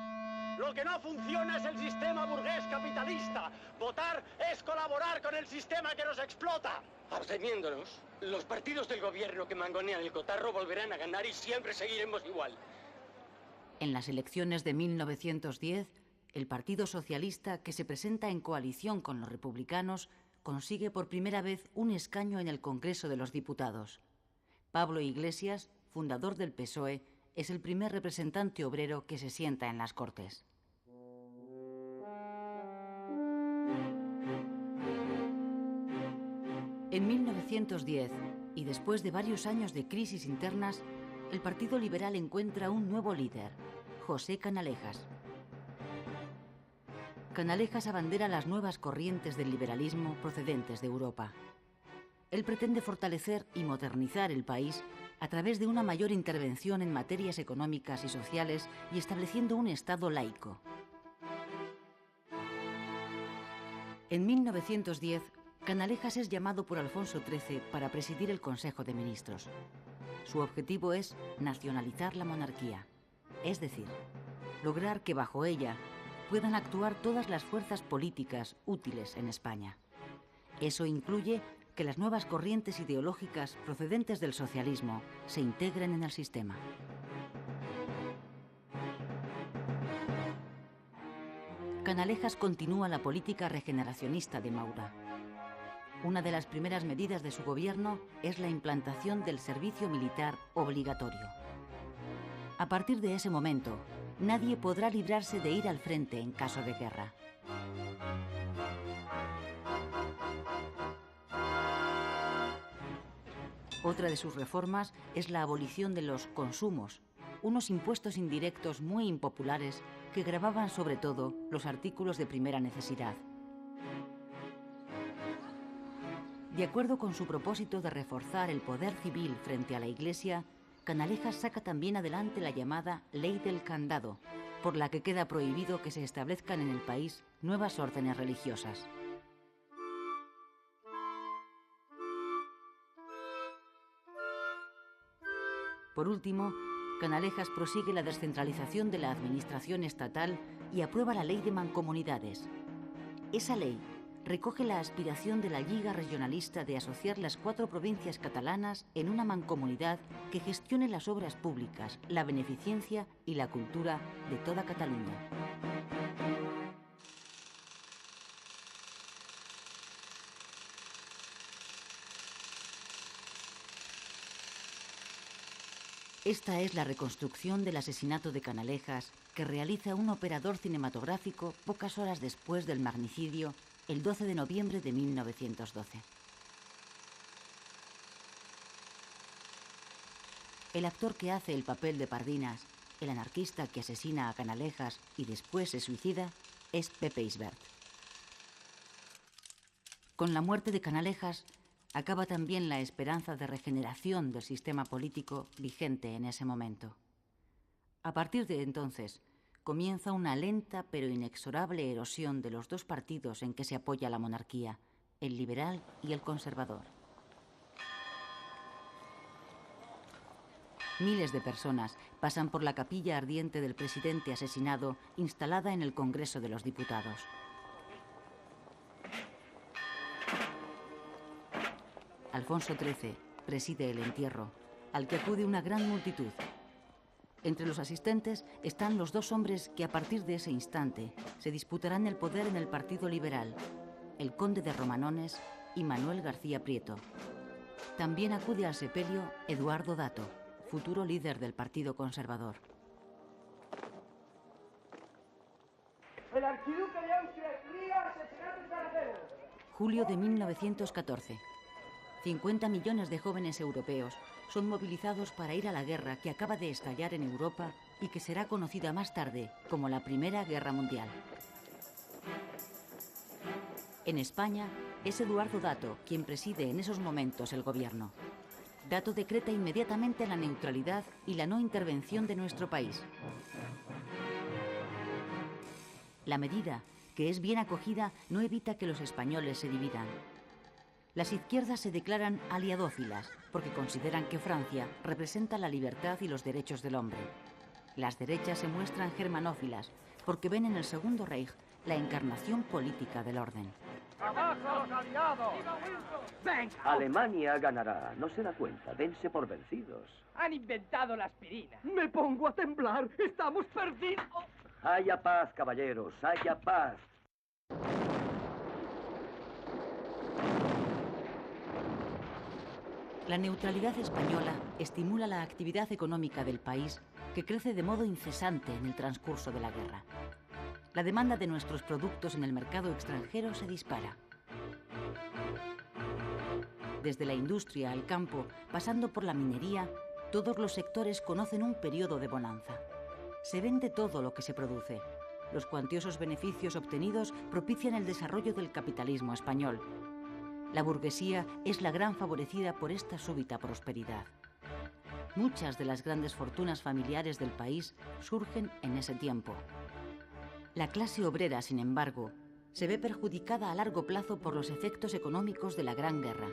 Lo que no funciona es el sistema burgués capitalista. Votar es colaborar con el sistema que nos explota. Absteniéndonos, los partidos del gobierno que mangonean el cotarro volverán a ganar y siempre seguiremos igual. En las elecciones de 1910, el Partido Socialista, que se presenta en coalición con los republicanos, consigue por primera vez un escaño en el Congreso de los Diputados. Pablo Iglesias, fundador del PSOE, es el primer representante obrero que se sienta en las Cortes. En 1910, y después de varios años de crisis internas, el Partido Liberal encuentra un nuevo líder, José Canalejas. Canalejas abandera las nuevas corrientes del liberalismo procedentes de Europa. Él pretende fortalecer y modernizar el país a través de una mayor intervención en materias económicas y sociales y estableciendo un Estado laico. En 1910, Canalejas es llamado por Alfonso XIII para presidir el Consejo de Ministros. Su objetivo es nacionalizar la monarquía, es decir, lograr que bajo ella puedan actuar todas las fuerzas políticas útiles en España. Eso incluye que las nuevas corrientes ideológicas procedentes del socialismo se integren en el sistema. Canalejas continúa la política regeneracionista de Maura. Una de las primeras medidas de su gobierno es la implantación del servicio militar obligatorio. A partir de ese momento, nadie podrá librarse de ir al frente en caso de guerra. Otra de sus reformas es la abolición de los consumos, unos impuestos indirectos muy impopulares que gravaban sobre todo los artículos de primera necesidad. De acuerdo con su propósito de reforzar el poder civil frente a la Iglesia, Canalejas saca también adelante la llamada Ley del Candado, por la que queda prohibido que se establezcan en el país nuevas órdenes religiosas. Por último, Canalejas prosigue la descentralización de la administración estatal y aprueba la Ley de Mancomunidades. Esa ley recoge la aspiración de la Lliga Regionalista de asociar las 4 provincias catalanas en una mancomunidad que gestione las obras públicas, la beneficencia y la cultura de toda Cataluña. Esta es la reconstrucción del asesinato de Canalejas que realiza un operador cinematográfico pocas horas después del magnicidio, el 12 de noviembre de 1912. El actor que hace el papel de Pardinas, el anarquista que asesina a Canalejas y después se suicida, es Pepe Isbert. Con la muerte de Canalejas, acaba también la esperanza de regeneración del sistema político vigente en ese momento. A partir de entonces, comienza una lenta pero inexorable erosión de los 2 partidos en que se apoya la monarquía, el liberal y el conservador. Miles de personas pasan por la capilla ardiente del presidente asesinado instalada en el Congreso de los Diputados. Alfonso XIII preside el entierro, al que acude una gran multitud. Entre los asistentes están los 2 hombres que a partir de ese instante se disputarán el poder en el Partido Liberal, el conde de Romanones y Manuel García Prieto. También acude al sepelio Eduardo Dato, futuro líder del Partido Conservador. El archiduque de Austria cría asesinato en Sarajevo. Julio de 1914. 50 millones de jóvenes europeos son movilizados para ir a la guerra que acaba de estallar en Europa y que será conocida más tarde como la Primera Guerra Mundial. En España es Eduardo Dato quien preside en esos momentos el gobierno. Dato decreta inmediatamente la neutralidad y la no intervención de nuestro país. La medida, que es bien acogida, no evita que los españoles se dividan. Las izquierdas se declaran aliadófilas porque consideran que Francia representa la libertad y los derechos del hombre. Las derechas se muestran germanófilas porque ven en el Segundo Reich la encarnación política del orden. ¡Abajo los aliados! ¡Venga! Alemania ganará, no se da cuenta, dense por vencidos. Han inventado la aspirina. Me pongo a temblar, estamos perdidos. Haya paz, caballeros, haya paz. La neutralidad española estimula la actividad económica del país, que crece de modo incesante en el transcurso de la guerra. La demanda de nuestros productos en el mercado extranjero se dispara. Desde la industria al campo, pasando por la minería, todos los sectores conocen un periodo de bonanza. Se vende todo lo que se produce. Los cuantiosos beneficios obtenidos propician el desarrollo del capitalismo español. La burguesía es la gran favorecida por esta súbita prosperidad. Muchas de las grandes fortunas familiares del país surgen en ese tiempo. La clase obrera, sin embargo, se ve perjudicada a largo plazo por los efectos económicos de la Gran Guerra.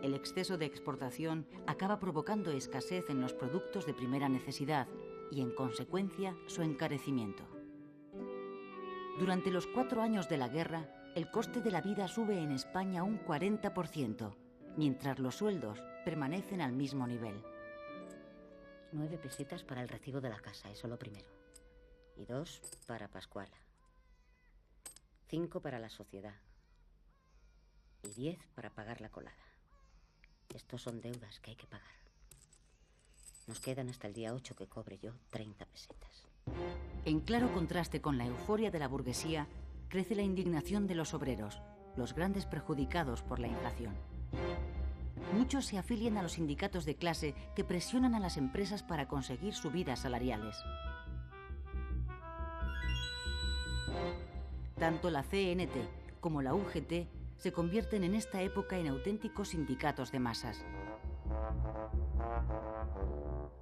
El exceso de exportación acaba provocando escasez en los productos de primera necesidad y, en consecuencia, su encarecimiento. Durante los 4 años de la guerra, el coste de la vida sube en España un 40%, mientras los sueldos permanecen al mismo nivel. 9 pesetas para el recibo de la casa, eso lo primero. Y 2 para Pascuala. 5 para la sociedad. Y 10 para pagar la colada. Estos son deudas que hay que pagar. Nos quedan hasta el día 8 que cobre yo 30 pesetas. En claro contraste con la euforia de la burguesía, crece la indignación de los obreros, los grandes perjudicados por la inflación. Muchos se afilian a los sindicatos de clase que presionan a las empresas para conseguir subidas salariales. Tanto la CNT como la UGT se convierten en esta época en auténticos sindicatos de masas.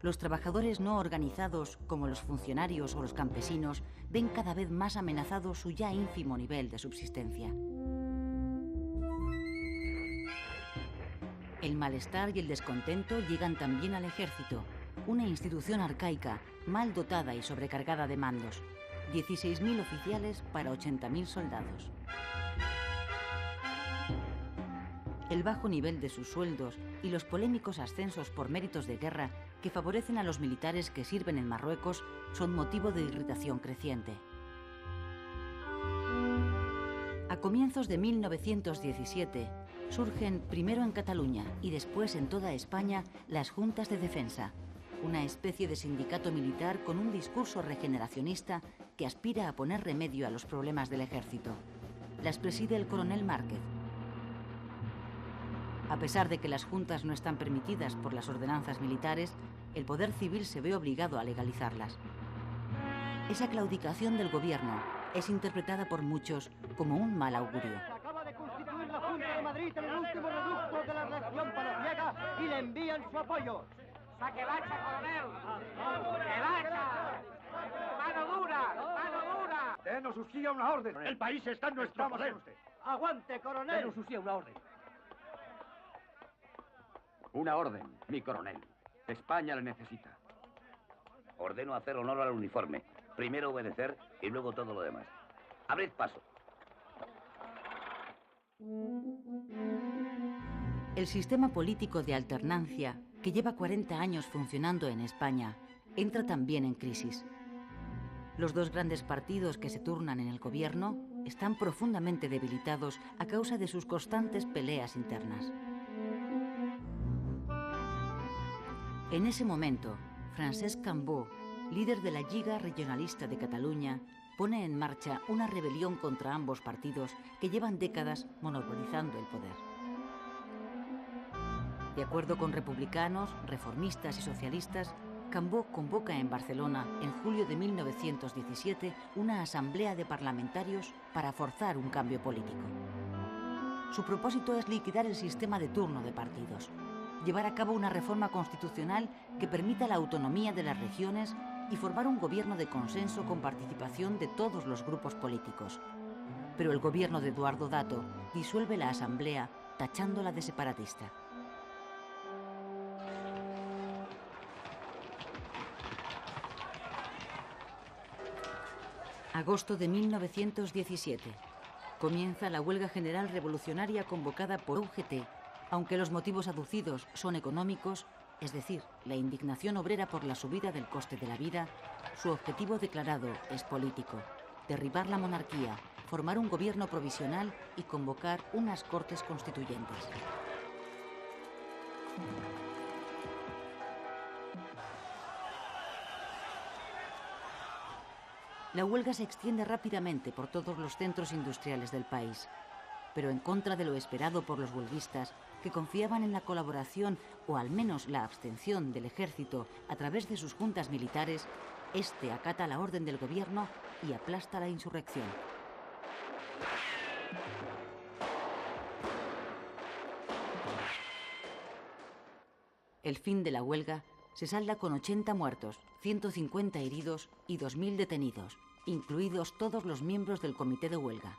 Los trabajadores no organizados, como los funcionarios o los campesinos, ven cada vez más amenazado su ya ínfimo nivel de subsistencia. El malestar y el descontento llegan también al ejército, una institución arcaica, mal dotada y sobrecargada de mandos. 16.000 oficiales para 80.000 soldados. El bajo nivel de sus sueldos y los polémicos ascensos por méritos de guerra que favorecen a los militares que sirven en Marruecos son motivo de irritación creciente. A comienzos de 1917 surgen primero en Cataluña y después en toda España las Juntas de Defensa, una especie de sindicato militar con un discurso regeneracionista que aspira a poner remedio a los problemas del ejército. Las preside el coronel Márquez. A pesar de que las juntas no están permitidas por las ordenanzas militares, el poder civil se ve obligado a legalizarlas. Esa claudicación del gobierno es interpretada por muchos como un mal augurio. Se acaba de constituir la Junta de Madrid en el último reducto de la región palaciega y le envían su apoyo. ¡Saque bacha, coronel! ¡Que bacha! ¡Mano dura! ¡Mano dura! Denos usía una orden. El país está en nuestro poder. Aguante, coronel. Denos usía una orden. Una orden, mi coronel. España le necesita. Ordeno hacer honor al uniforme. Primero obedecer y luego todo lo demás. Abrid paso. El sistema político de alternancia, que lleva 40 años funcionando en España, entra también en crisis. Los dos grandes partidos que se turnan en el gobierno están profundamente debilitados a causa de sus constantes peleas internas. En ese momento, Francesc Cambó, líder de la Lliga Regionalista de Cataluña, pone en marcha una rebelión contra ambos partidos que llevan décadas monopolizando el poder. De acuerdo con republicanos, reformistas y socialistas, Cambó convoca en Barcelona, en julio de 1917, una asamblea de parlamentarios para forzar un cambio político. Su propósito es liquidar el sistema de turno de partidos, llevar a cabo una reforma constitucional que permita la autonomía de las regiones y formar un gobierno de consenso con participación de todos los grupos políticos. Pero el gobierno de Eduardo Dato disuelve la asamblea tachándola de separatista. Agosto de 1917. Comienza la huelga general revolucionaria convocada por UGT, aunque los motivos aducidos son económicos, es decir, la indignación obrera por la subida del coste de la vida, su objetivo declarado es político: derribar la monarquía, formar un gobierno provisional y convocar unas cortes constituyentes. La huelga se extiende rápidamente por todos los centros industriales del país, pero en contra de lo esperado por los huelguistas, que confiaban en la colaboración o al menos la abstención del ejército a través de sus juntas militares, este acata la orden del gobierno y aplasta la insurrección. El fin de la huelga se salda con 80 muertos, 150 heridos y 2.000 detenidos, incluidos todos los miembros del comité de huelga.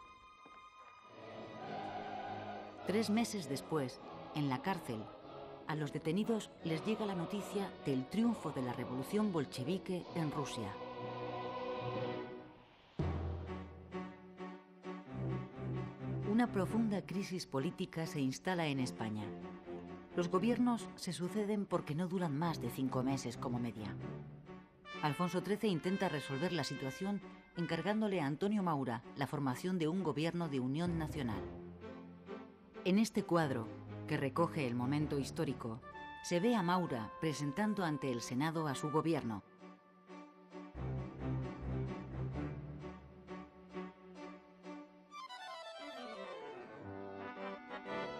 3 meses después, en la cárcel, a los detenidos les llega la noticia del triunfo de la revolución bolchevique en Rusia. Una profunda crisis política se instala en España. Los gobiernos se suceden porque no duran más de 5 meses como media. Alfonso XIII intenta resolver la situación encargándole a Antonio Maura la formación de un gobierno de unión nacional. En este cuadro, que recoge el momento histórico, se ve a Maura presentando ante el Senado a su gobierno.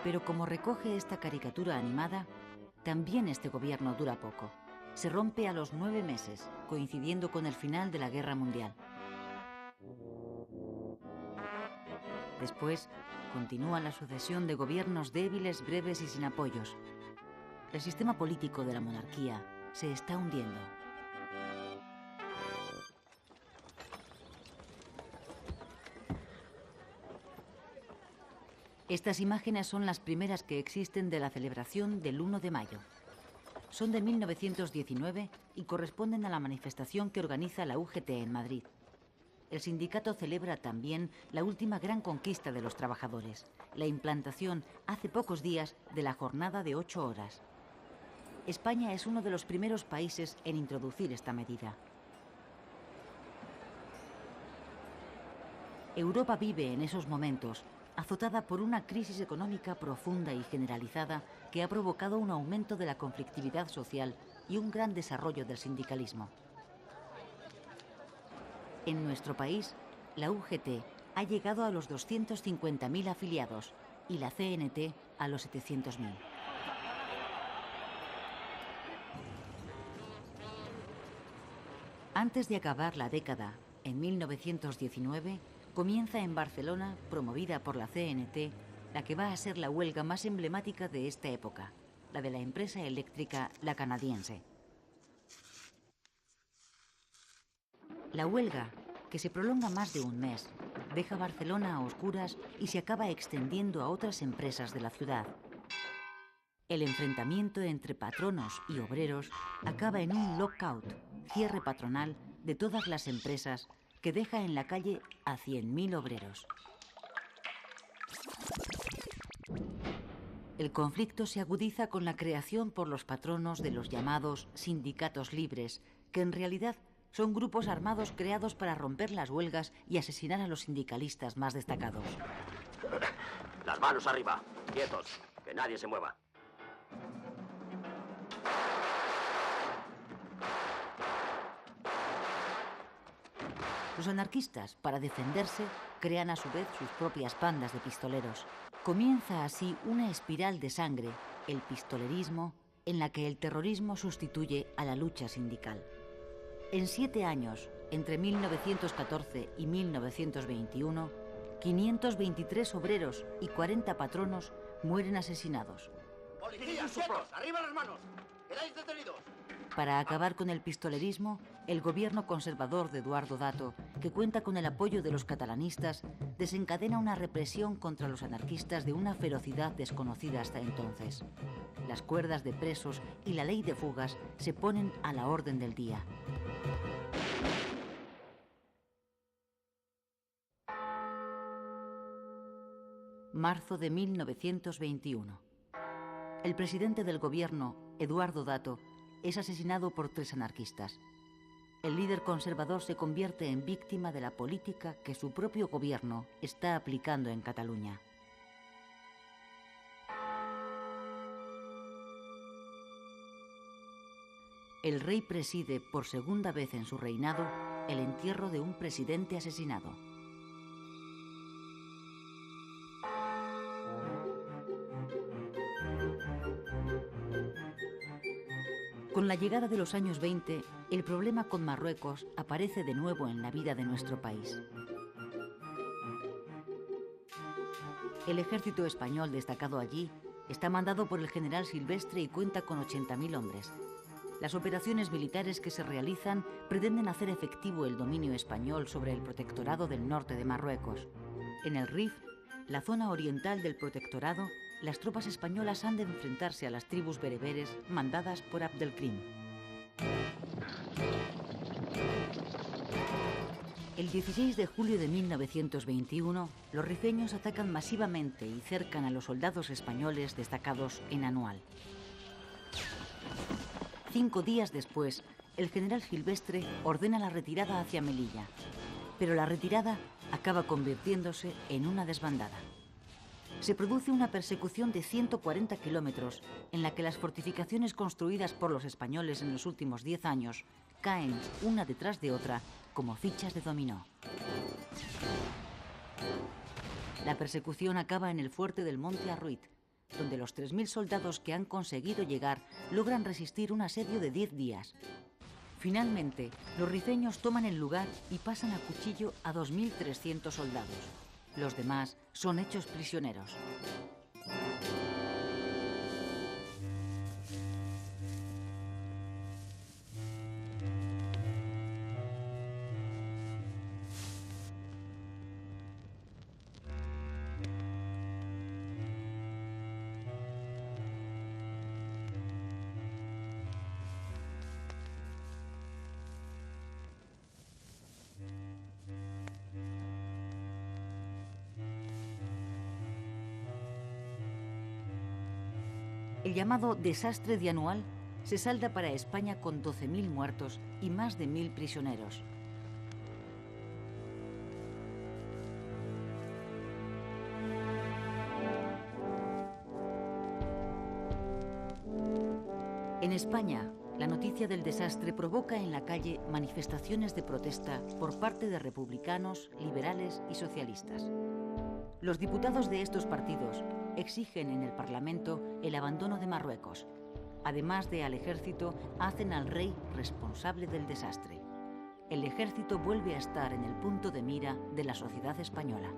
Pero como recoge esta caricatura animada, también este gobierno dura poco. Se rompe a los 9 meses, coincidiendo con el final de la Guerra Mundial. Después, continúa la sucesión de gobiernos débiles, breves y sin apoyos. El sistema político de la monarquía se está hundiendo. Estas imágenes son las primeras que existen de la celebración del 1 de mayo. son de 1919 y corresponden a la manifestación que organiza la UGT en Madrid. El sindicato celebra también la última gran conquista de los trabajadores, la implantación hace pocos días de la jornada de 8 horas. España es uno de los primeros países en introducir esta medida. Europa vive en esos momentos, azotada por una crisis económica profunda y generalizada que ha provocado un aumento de la conflictividad social y un gran desarrollo del sindicalismo. En nuestro país, la UGT ha llegado a los 250.000 afiliados y la CNT a los 700.000. Antes de acabar la década, en 1919, comienza en Barcelona, promovida por la CNT, la que va a ser la huelga más emblemática de esta época, la de la empresa eléctrica La Canadiense. La huelga, que se prolonga más de un mes, deja Barcelona a oscuras y se acaba extendiendo a otras empresas de la ciudad. El enfrentamiento entre patronos y obreros acaba en un lockout, cierre patronal de todas las empresas que deja en la calle a 100.000 obreros. El conflicto se agudiza con la creación por los patronos de los llamados sindicatos libres, que en realidad son grupos armados creados para romper las huelgas y asesinar a los sindicalistas más destacados. Las manos arriba, quietos, que nadie se mueva. Los anarquistas, para defenderse, crean a su vez sus propias bandas de pistoleros. Comienza así una espiral de sangre, el pistolerismo, en la que el terrorismo sustituye a la lucha sindical. En 7 años, entre 1914 y 1921, 523 obreros y 40 patronos mueren asesinados. ¡Policías, quietos! ¡Arriba las manos! ¡Quedáis detenidos! Para acabar con el pistolerismo, el gobierno conservador de Eduardo Dato, que cuenta con el apoyo de los catalanistas, desencadena una represión contra los anarquistas de una ferocidad desconocida hasta entonces. Las cuerdas de presos y la ley de fugas se ponen a la orden del día. Marzo de 1921. El presidente del gobierno, Eduardo Dato, es asesinado por 3 anarquistas. El líder conservador se convierte en víctima de la política que su propio gobierno está aplicando en Cataluña. El rey preside por segunda vez en su reinado el entierro de un presidente asesinado. Con la llegada de los años 20, el problema con Marruecos aparece de nuevo en la vida de nuestro país. El ejército español destacado allí está mandado por el general Silvestre y cuenta con 80.000 hombres. Las operaciones militares que se realizan pretenden hacer efectivo el dominio español sobre el protectorado del norte de Marruecos. En el Rif, la zona oriental del protectorado, las tropas españolas han de enfrentarse a las tribus bereberes mandadas por Abdelkrim. El 16 de julio de 1921, los rifeños atacan masivamente y cercan a los soldados españoles destacados en Anual. 5 días después, el general Silvestre ordena la retirada hacia Melilla, pero la retirada acaba convirtiéndose en una desbandada. Se produce una persecución de 140 kilómetros en la que las fortificaciones construidas por los españoles en los últimos 10 años caen una detrás de otra como fichas de dominó. La persecución acaba en el fuerte del Monte Arruit, donde los 3.000 soldados que han conseguido llegar logran resistir un asedio de 10 días. Finalmente, los rifeños toman el lugar y pasan a cuchillo a 2.300 soldados. Los demás son hechos prisioneros. El llamado desastre dianual se salda para España con 12.000 muertos y más de 1.000 prisioneros. En España, la noticia del desastre provoca en la calle manifestaciones de protesta por parte de republicanos, liberales y socialistas. Los diputados de estos partidos exigen en el Parlamento el abandono de Marruecos. Además de al ejército, hacen al rey responsable del desastre. El ejército vuelve a estar en el punto de mira de la sociedad española.